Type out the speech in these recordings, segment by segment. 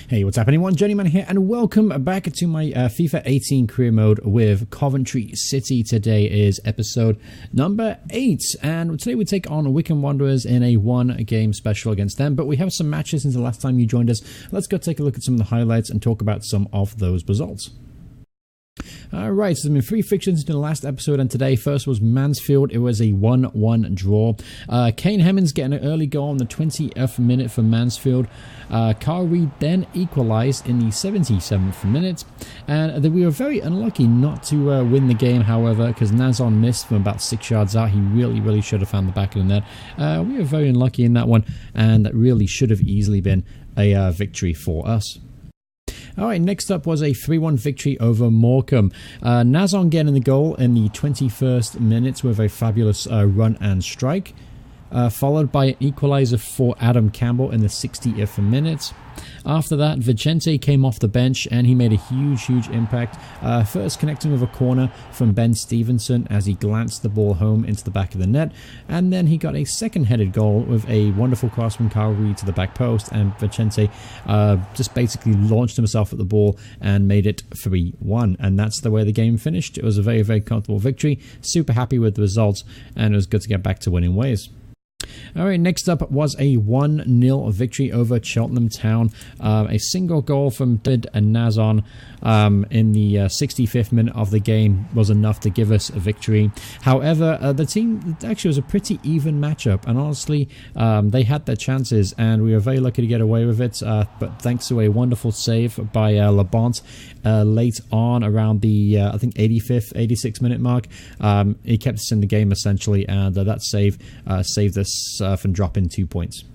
Hey, what's happening? Journeyman here, and welcome back to my FIFA 18 career mode with Coventry City. Today is episode number 8, and today we take on Wycombe Wanderers in a one-game special against them. But we have some matches since the last time you joined us. Let's go take a look at some of the highlights and talk about some of those results. Alright, so there's been 3 fixtures in the last episode, and today first was Mansfield. It was a 1-1 draw. Kane Hemmings getting an early goal in the 20th minute for Mansfield. Carl Reed then equalised in the 77th minute, and we were very unlucky not to win the game, however, because Nazon missed from about 6 yards out. He really should have found the back of the net. We were very unlucky in that one, and that really should have easily been a victory for us. Alright, next up was a 3-1 victory over Morecambe. Nazon getting the goal in the 21st minute with a fabulous run and strike. Followed by an equaliser for Adam Campbell in the 60th minute. After that, Vicente came off the bench and he made a huge impact. First connecting with a corner from Ben Stevenson as he glanced the ball home into the back of the net. And then he got a second headed goal with a wonderful cross from Carl Reed to the back post. And Vicente just basically launched himself at the ball and made it 3-1. And that's the way the game finished. It was a very comfortable victory. Super happy with the results, and it was good to get back to winning ways. Alright, next up was a 1-0 victory over Cheltenham Town. A single goal from Did and Nazon in the 65th minute of the game was enough to give us a victory. However, the team actually was a pretty even matchup, and honestly, they had their chances, and we were very lucky to get away with it. But thanks to a wonderful save by Labont late on around the, I think, 86th minute mark, he kept us in the game essentially, and that save saved us from dropping 2 points.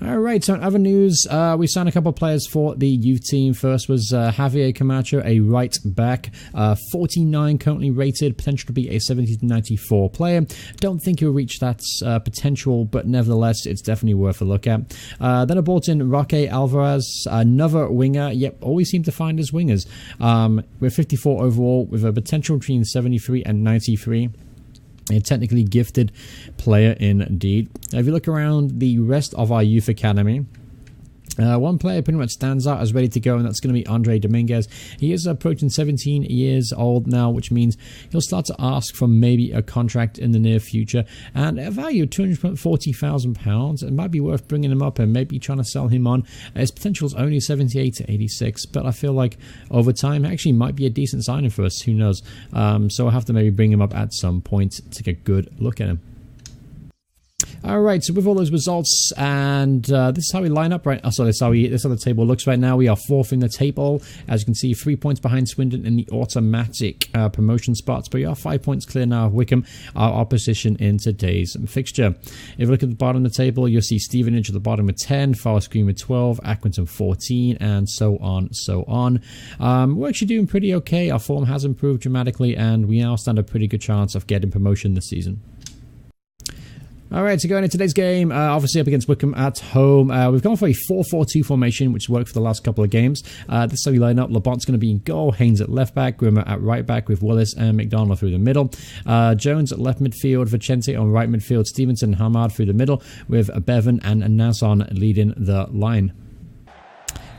Alright, so in other news, we signed a couple of players for the youth team. First was Javier Camacho, a right back, 49 currently rated, potential to be a 70 to 94 player. Don't think he'll reach that potential, but nevertheless, it's definitely worth a look at. Then I brought in Roque Alvarez, another winger. Yep, always seem to find his wingers. We're 54 overall with a potential between 73 and 93. A technically gifted player indeed. If you look around the rest of our youth academy, one player pretty much stands out as ready to go, and that's going to be Andre Dominguez. He is approaching 17 years old now, which means he'll start to ask for maybe a contract in the near future. And a value of £240,000, it might be worth bringing him up and maybe trying to sell him on. His potential is only 78 to 86, but I feel like over time, actually might be a decent signing for us. Who knows? So I'll have to maybe bring him up at some point to take a good look at him. Alright, so with all those results, and this is how we line up, right? Oh, sorry, this is how the table looks right now. We are 4th in the table. As you can see, 3 points behind Swindon in the automatic promotion spots, but we are 5 points clear now of Wycombe, our opposition in today's fixture. If you look at the bottom of the table, you'll see Stevenage at the bottom with 10, Forest Green with 12, Accrington 14, and so on. We're actually doing pretty okay. Our form has improved dramatically, and we now stand a pretty good chance of getting promotion this season. Alright, so going into today's game, obviously up against Wycombe at home. We've gone for a 4-4-2 formation, which worked for the last couple of games. This is how we line up. Labont's going to be in goal, Haynes at left back, Grimmer at right back with Willis and McDonald through the middle. Jones at left midfield, Vicente on right midfield, Stevenson and Hamad through the middle with Bevan and Nazon leading the line.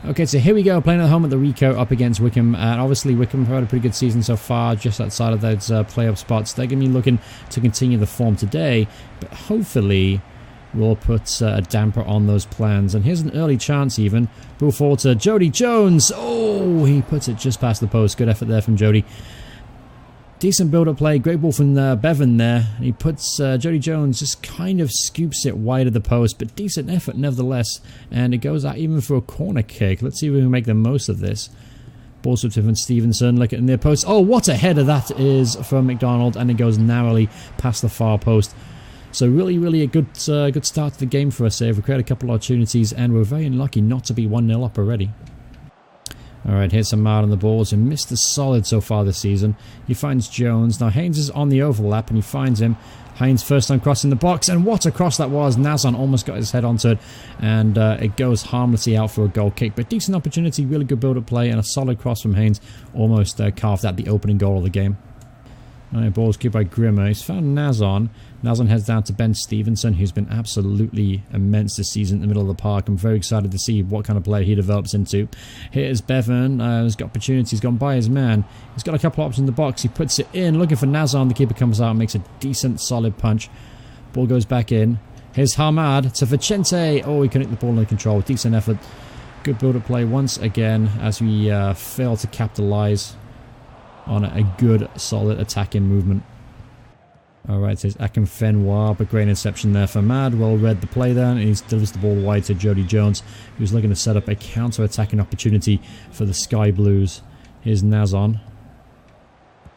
Okay, so here we go, playing at home at the Rico up against Wycombe, and obviously Wycombe have had a pretty good season so far, just outside of those playoff spots. They're going to be looking to continue the form today, but hopefully we'll put a damper on those plans. And here's an early chance even. Ball forward to Jody Jones. Oh, he puts it just past the post. Good effort there from Jody. Decent build-up play, great ball from Bevan there. And he puts Jody Jones, just kind of scoops it wide of the post, but decent effort nevertheless. And it goes out even for a corner kick. Let's see if we can make the most of this. Ball to Tiffin Stevenson, look at near post. Oh, what a header that is from McDonald, and it goes narrowly past the far post. So really a good start to the game for us here. We created a couple of opportunities, and we're very unlucky not to be 1-0 up already. Alright, here's Hamad on the balls, and missed the solid so far this season. He finds Jones. Now Haynes is on the overlap, and he finds him. Haynes first time crossing the box, and what a cross that was. Nazon almost got his head onto it, and it goes harmlessly out for a goal kick. But decent opportunity, really good build-up play, and a solid cross from Haynes almost carved out the opening goal of the game. Alright, ball's kicked by Grimmer. He's found Nazon. Nazon heads down to Ben Stevenson, who's been absolutely immense this season in the middle of the park. I'm very excited to see what kind of player he develops into. Here's Bevan. He's got opportunities. He's gone by his man. He's got a couple options in the box. He puts it in, looking for Nazon. The keeper comes out and makes a decent, solid punch. Ball goes back in. Here's Hamad to Vicente. Oh, he couldn't get the ball under control. Decent effort. Good build-up play once again as we fail to capitalise on a good, solid attacking movement. Alright, so it's Akinfenwa, but great interception there for Mad. Well read the play there, and he delivers the ball wide to Jody Jones, who's looking to set up a counter-attacking opportunity for the Sky Blues. Here's Nazon.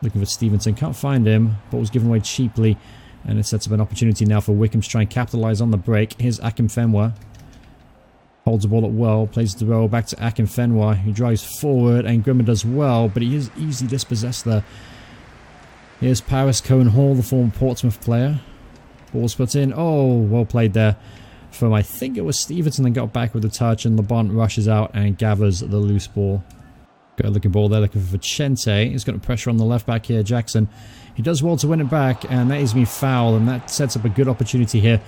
Looking for Stevenson, can't find him, but was given away cheaply, and it sets up an opportunity now for Wickham to try and capitalise on the break. Here's Akinfenwa. Holds the ball up well, plays the throw back to Akinfenwa, who drives forward, and Grimmer does well, but he is easily dispossessed there. Here's Paris Cohen-Hall, the former Portsmouth player. Ball's put in. Oh, well played there from, I think it was Stevenson that got back with the touch, and LeBon rushes out and gathers the loose ball. Good looking ball there, looking for Vicente. He's got pressure on the left back here, Jackson. He does well to win it back, and that is me foul, and that sets up a good opportunity here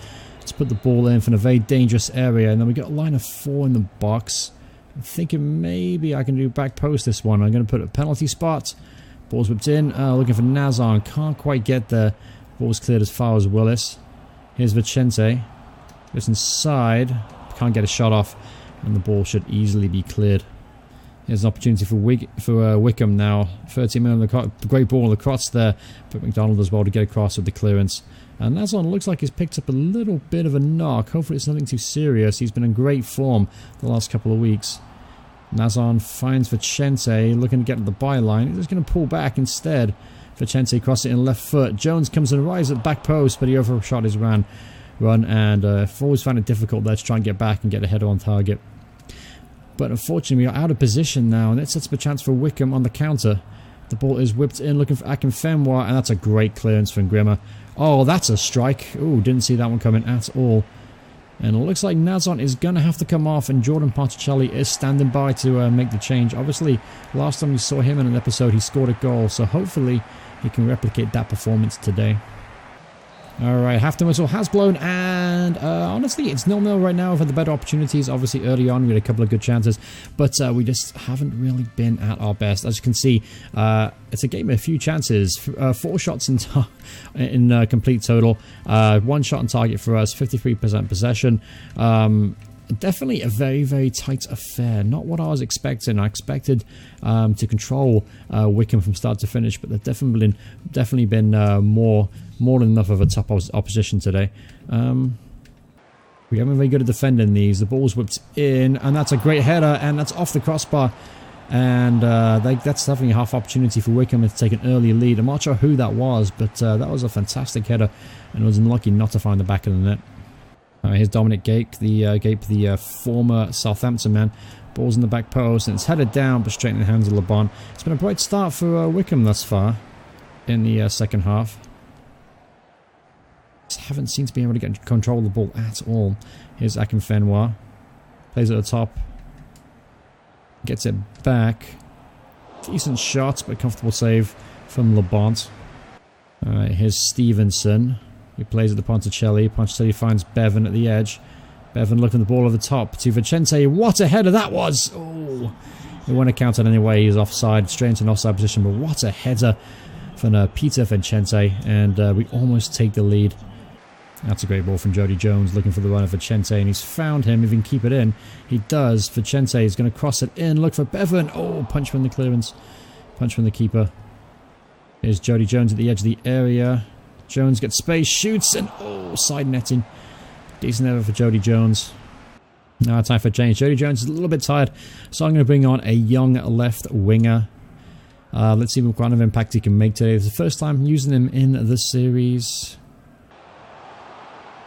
to put the ball in from a very dangerous area. And then we got a line of 4 in the box. I'm thinking maybe I can do back post this one. I'm going to put a penalty spot. Ball's whipped in. Looking for Nazon. Can't quite get there. Ball's cleared as far as Willis. Here's Vicente. Goes inside. Can't get a shot off. And the ball should easily be cleared. Here's an opportunity for Wickham now. 30 minutes on the great ball across there. But McDonald as well to get across with the clearance. And Nazon looks like he's picked up a little bit of a knock. Hopefully it's nothing too serious. He's been in great form the last couple of weeks. Nazon finds Vicente, looking to get to the byline. He's just going to pull back instead. Vicente crosses it in left foot. Jones comes and rises at the back post, but he overshot his run, and I've always found it difficult there to try and get back and get a header on target. But unfortunately, we are out of position now, and it sets up a chance for Wickham on the counter. The ball is whipped in, looking for Akinfenwa, and that's a great clearance from Grimmer. Oh, that's a strike. Oh, didn't see that one coming at all. And it looks like Nazon is going to have to come off, and Jordan Ponticelli is standing by to make the change. Obviously, last time we saw him in an episode, he scored a goal, so hopefully he can replicate that performance today. Alright, half-time whistle has blown, and honestly, it's 0-0 right now. We've had the better opportunities. Obviously, early on, we had a couple of good chances, but we just haven't really been at our best. As you can see, it's a game of a few chances. 4 shots in complete total. 1 shot on target for us, 53% possession. Definitely a very, very tight affair. Not what I was expecting. I expected to control Wickham from start to finish, but they've definitely been more than enough of a top opposition today. We haven't been very good at defending these. The ball's whipped in, and that's a great header, and that's off the crossbar. And that's definitely a half opportunity for Wickham to take an early lead. I'm not sure who that was, but that was a fantastic header, and was unlucky not to find the back of the net. Here's Dominic Gape, the former Southampton man. Ball's in the back post, and it's headed down, but straight in the hands of LeBon. It's been a bright start for Wickham thus far in the second half. Just haven't seemed to be able to get control of the ball at all. Here's Akinfenwa. Plays at the top. Gets it back. Decent shot, but comfortable save from LeBon. Alright, here's Stevenson. He plays at the Ponticelli. Ponticelli finds Bevan at the edge. Bevan looking the ball over the top to Vicente. What a header that was! Oh, it wasn't counted anyway. He's offside, straight into an offside position. But what a header from Peter Vicente, and we almost take the lead. That's a great ball from Jody Jones, looking for the run of Vicente, and he's found him. If he can keep it in, he does. Vicente is going to cross it in. Look for Bevan. Oh, punch from the clearance, punch from the keeper. Here's Jody Jones at the edge of the area. Jones gets space, shoots, and oh, side netting. Decent effort for Jody Jones. Now time for change. Jody Jones is a little bit tired, so I'm going to bring on a young left winger. Let's see what kind of impact he can make today. It's the first time using him in this series.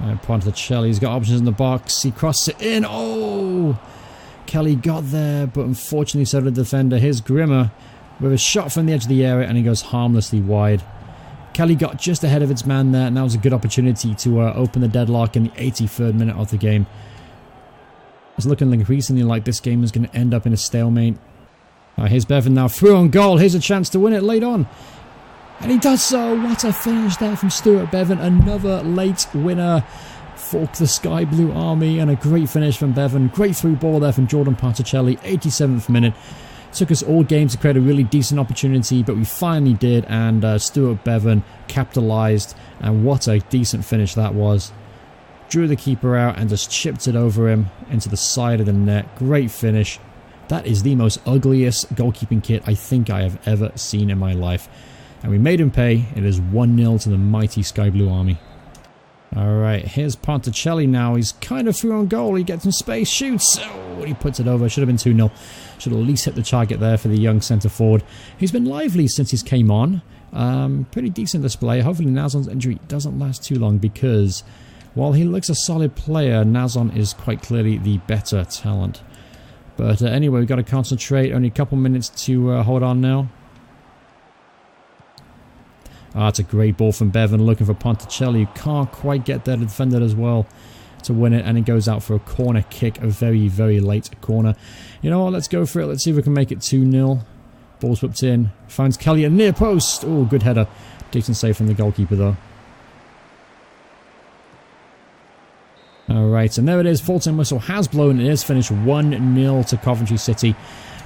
Ponticelli's got options in the box. He crosses it in. Oh! Kelly got there, but unfortunately so did the defender. Here's Grimmer with a shot from the edge of the area, and he goes harmlessly wide. Kelly got just ahead of its man there, and that was a good opportunity to open the deadlock in the 83rd minute of the game. It's looking increasingly like this game is going to end up in a stalemate. Here's Bevan now through on goal. Here's a chance to win it late on. And he does so. What a finish there from Stuart Bevan. Another late winner for the Sky Blue Army, and a great finish from Bevan. Great through ball there from Jordan Ponticelli, 87th minute. Took us all game to create a really decent opportunity, but we finally did, and Stuart Bevan capitalised, and what a decent finish that was. Drew the keeper out and just chipped it over him into the side of the net. Great finish. That is the most ugliest goalkeeping kit I think I have ever seen in my life. And we made him pay. It is 1-0 to the mighty Sky Blue Army. Alright, here's Ponticelli now. He's kind of through on goal. He gets some space, shoots. Oh, he puts it over. Should have been 2-0. Should at least hit the target there for the young centre forward. He's been lively since he's came on. Pretty decent display. Hopefully Nazon's injury doesn't last too long, because while he looks a solid player, Nazon is quite clearly the better talent. But anyway, we've got to concentrate. Only a couple minutes to hold on now. It's a great ball from Bevan, looking for Ponticelli, who can't quite get there to defend it as well to win it, and it goes out for a corner kick, a very, very late corner. You know what, let's go for it. Let's see if we can make it 2-0. Ball's whipped in, finds Kelly at near post. Oh, good header. Decent save from the goalkeeper though. Alright, and there it is. Full-time whistle has blown. It is finished 1-0 to Coventry City.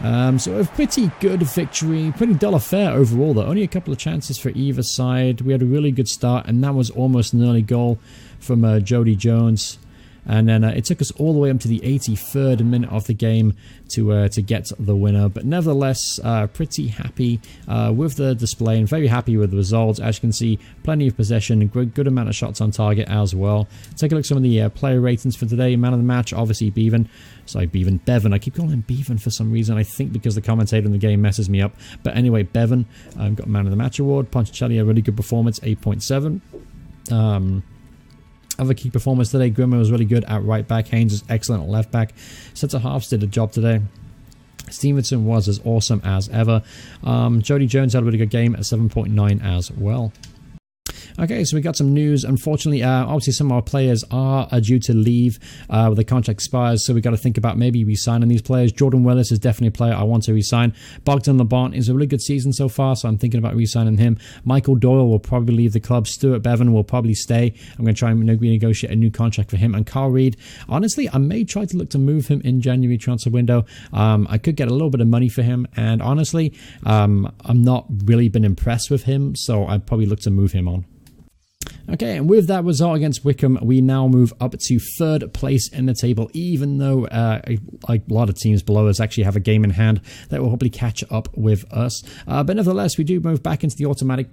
So a pretty good victory, pretty dull affair overall though. Only a couple of chances for either side. We had a really good start, and that was almost an early goal from Jody Jones. And then it took us all the way up to the 83rd minute of the game to get the winner. But nevertheless, pretty happy with the display and very happy with the results. As you can see, plenty of possession, good amount of shots on target as well. Take a look at some of the player ratings for today. Man of the match, obviously Bevan. Sorry, Bevan. I keep calling him Bevan for some reason. I think because the commentator in the game messes me up. But anyway, Bevan got Man of the Match award. Ponticelli, a really good performance, 8.7. Other key performers today, Grimmer was really good at right back. Haynes was excellent at left back. Centre halves did a job today. Stevenson was as awesome as ever. Jody Jones had a really good game at 7.9 as well. Okay, so we got some news. Unfortunately, obviously some of our players are due to leave with the contract expires, so we got to think about maybe re-signing these players. Jordan Willis is definitely a player I want to re-sign. Bogdan Laban is a really good season so far, so I'm thinking about re-signing him. Michael Doyle will probably leave the club. Stuart Bevan will probably stay. I'm going to try and renegotiate a new contract for him. And Carl Reed, honestly, I may try to look to move him in January transfer window. I could get a little bit of money for him, and honestly, I'm not really been impressed with him, so I'd probably look to move him on. Okay, and with that result against Wickham, we now move up to 3rd place in the table, even though a lot of teams below us actually have a game in hand that will hopefully catch up with us. But nevertheless, we do move back into the automatic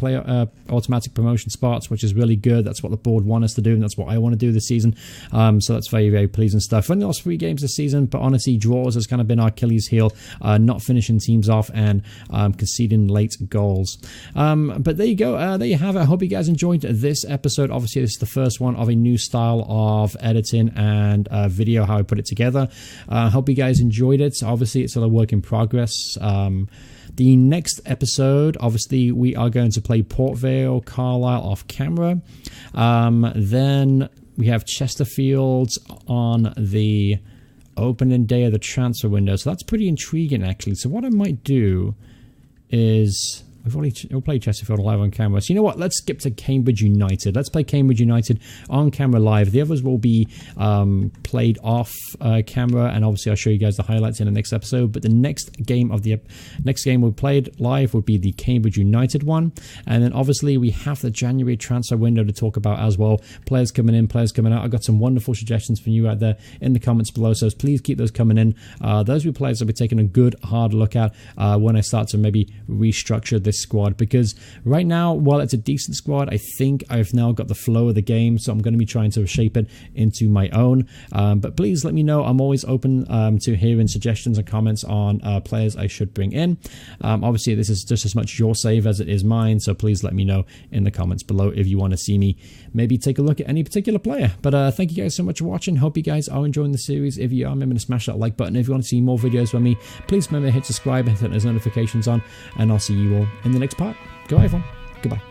promotion spots, which is really good. That's what the board want us to do, and that's what I want to do this season. So that's very, very pleasing stuff. We've only lost 3 games this season, but honestly, draws has kind of been our Achilles heel, not finishing teams off and conceding late goals. But there you go. There you have it. I hope you guys enjoyed this episode. Obviously, this is the first one of a new style of editing and video, how I put it together. Hope you guys enjoyed it. Obviously, it's still a work in progress. The next episode, obviously, we are going to play Port Vale, Carlisle off camera. Then we have Chesterfield on the opening day of the transfer window. So that's pretty intriguing, actually. So what I might do is... We'll play Chesterfield live on camera. So you know what? Let's skip to Cambridge United. Let's play Cambridge United on camera live. The others will be played off camera, and obviously I'll show you guys the highlights in the next episode. But the next game we played live would be the Cambridge United one, and then obviously we have the January transfer window to talk about as well. Players coming in, players coming out. I've got some wonderful suggestions for you out there in the comments below, so please keep those coming in. Those will be players I'll be taking a good hard look at when I start to maybe restructure this squad, because right now, while it's a decent squad, I think I've now got the flow of the game, so I'm going to be trying to shape it into my own. But please let me know. I'm always open to hearing suggestions and comments on players I should bring in. Obviously, this is just as much your save as it is mine, so please let me know in the comments below if you want to see me maybe take a look at any particular player. But thank you guys so much for watching. Hope you guys are enjoying the series. If you are, remember to smash that like button. If you want to see more videos from me, please remember to hit subscribe and hit those notifications on, and I'll see you all in the next part. Goodbye, everyone. Goodbye.